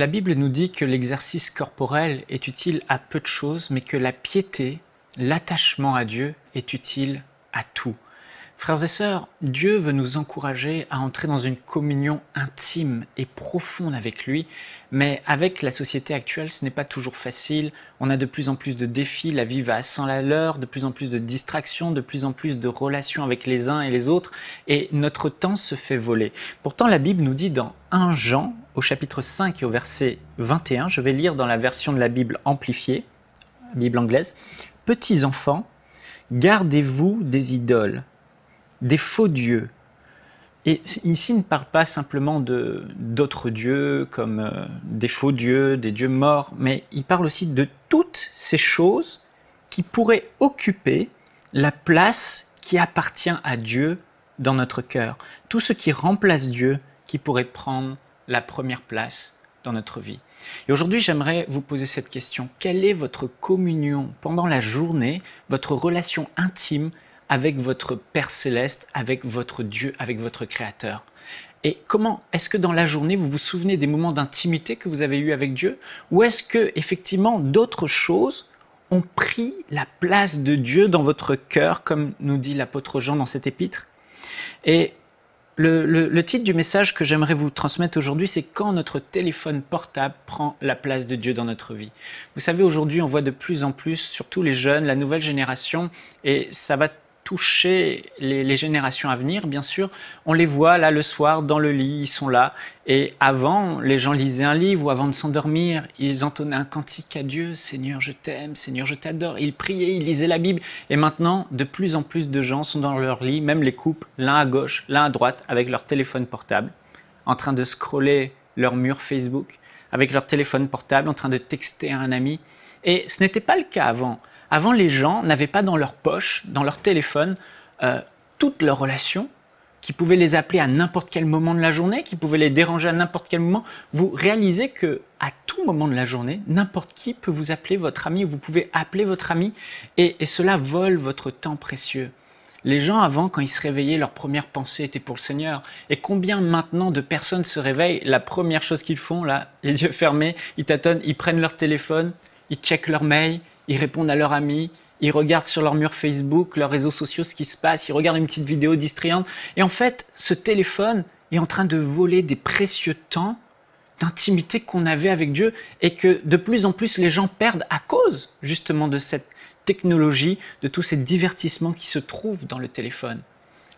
La Bible nous dit que l'exercice corporel est utile à peu de choses, mais que la piété, l'attachement à Dieu est utile à tout. Frères et sœurs, Dieu veut nous encourager à entrer dans une communion intime et profonde avec lui, mais avec la société actuelle, ce n'est pas toujours facile. On a de plus en plus de défis, la vie va à 100 à l'heure, de plus en plus de distractions, de plus en plus de relations avec les uns et les autres, et notre temps se fait voler. Pourtant, la Bible nous dit dans 1 Jean, au chapitre 5 et au verset 21, je vais lire dans la version de la Bible amplifiée, Bible anglaise, « Petits enfants, gardez-vous des idoles, des faux dieux. » Et ici, il ne parle pas simplement d'autres dieux comme des faux dieux, des dieux morts, mais il parle aussi de toutes ces choses qui pourraient occuper la place qui appartient à Dieu dans notre cœur. Tout ce qui remplace Dieu, qui pourrait prendre la première place dans notre vie. Et aujourd'hui, j'aimerais vous poser cette question. Quelle est votre communion pendant la journée, votre relation intime avec votre Père Céleste, avec votre Dieu, avec votre Créateur? Et comment est-ce que dans la journée, vous vous souvenez des moments d'intimité que vous avez eus avec Dieu? Ou est-ce que effectivement d'autres choses ont pris la place de Dieu dans votre cœur, comme nous dit l'apôtre Jean dans cet épître? Et le titre du message que j'aimerais vous transmettre aujourd'hui, c'est « Quand notre téléphone portable prend la place de Dieu dans notre vie ». Vous savez, aujourd'hui, on voit de plus en plus, surtout les jeunes, la nouvelle génération, et ça va toucher les générations à venir, bien sûr. On les voit là le soir, dans le lit, ils sont là. Et avant, les gens lisaient un livre, ou avant de s'endormir, ils entonnaient un cantique à Dieu, « Seigneur, je t'aime, Seigneur, je t'adore ». Ils priaient, ils lisaient la Bible. Et maintenant, de plus en plus de gens sont dans leur lit, même les couples, l'un à gauche, l'un à droite, avec leur téléphone portable, en train de scroller leur mur Facebook, avec leur téléphone portable, en train de texter à un ami. Et ce n'était pas le cas avant. Avant, les gens n'avaient pas dans leur poche, dans leur téléphone, toutes leurs relations, qui pouvaient les appeler à n'importe quel moment de la journée, qui pouvaient les déranger à n'importe quel moment. Vous réalisez qu'à tout moment de la journée, n'importe qui peut vous appeler votre ami, ou vous pouvez appeler votre ami, et cela vole votre temps précieux. Les gens avant, quand ils se réveillaient, leur première pensée était pour le Seigneur. Et combien maintenant de personnes se réveillent, la première chose qu'ils font, là, les yeux fermés, ils tâtonnent, ils prennent leur téléphone, ils checkent leur mail, ils répondent à leurs amis, ils regardent sur leur mur Facebook, leurs réseaux sociaux, ce qui se passe, ils regardent une petite vidéo distrayante. Et en fait, ce téléphone est en train de voler des précieux temps d'intimité qu'on avait avec Dieu et que de plus en plus les gens perdent à cause justement de cette technologie, de tous ces divertissements qui se trouvent dans le téléphone.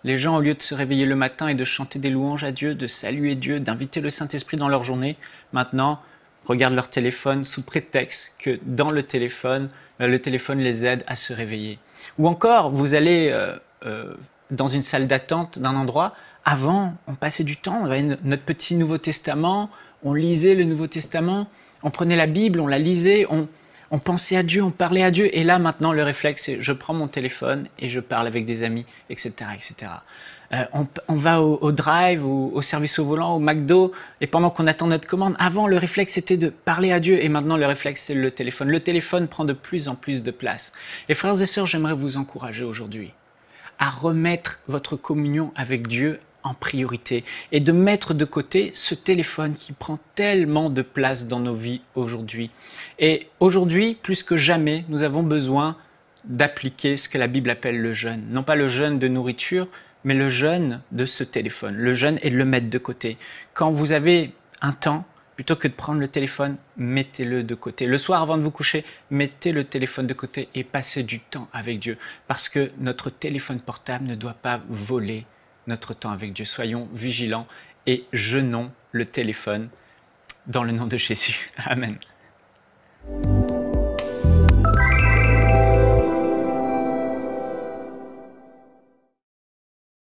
Les gens, au lieu de se réveiller le matin et de chanter des louanges à Dieu, de saluer Dieu, d'inviter le Saint-Esprit dans leur journée, maintenant regardent leur téléphone sous prétexte que dans le téléphone les aide à se réveiller. Ou encore, vous allez dans une salle d'attente d'un endroit, avant, on passait du temps, on avait notre petit Nouveau Testament, on lisait le Nouveau Testament, on prenait la Bible, on la lisait, on pensait à Dieu, on parlait à Dieu, et là maintenant le réflexe c'est je prends mon téléphone et je parle avec des amis, etc. etc. On va au drive, au service au volant, au McDo, et pendant qu'on attend notre commande, avant le réflexe c'était de parler à Dieu, et maintenant le réflexe c'est le téléphone. Le téléphone prend de plus en plus de place. Et frères et sœurs, j'aimerais vous encourager aujourd'hui à remettre votre communion avec Dieu en priorité et de mettre de côté ce téléphone qui prend tellement de place dans nos vies aujourd'hui. Et aujourd'hui, plus que jamais, nous avons besoin d'appliquer ce que la Bible appelle le jeûne. Non pas le jeûne de nourriture, mais le jeûne de ce téléphone. Le jeûne est de le mettre de côté. Quand vous avez un temps, plutôt que de prendre le téléphone, mettez-le de côté. Le soir, avant de vous coucher, mettez le téléphone de côté et passez du temps avec Dieu. Parce que notre téléphone portable ne doit pas voler notre temps avec Dieu. Soyons vigilants et jeûnons le téléphone dans le nom de Jésus. Amen.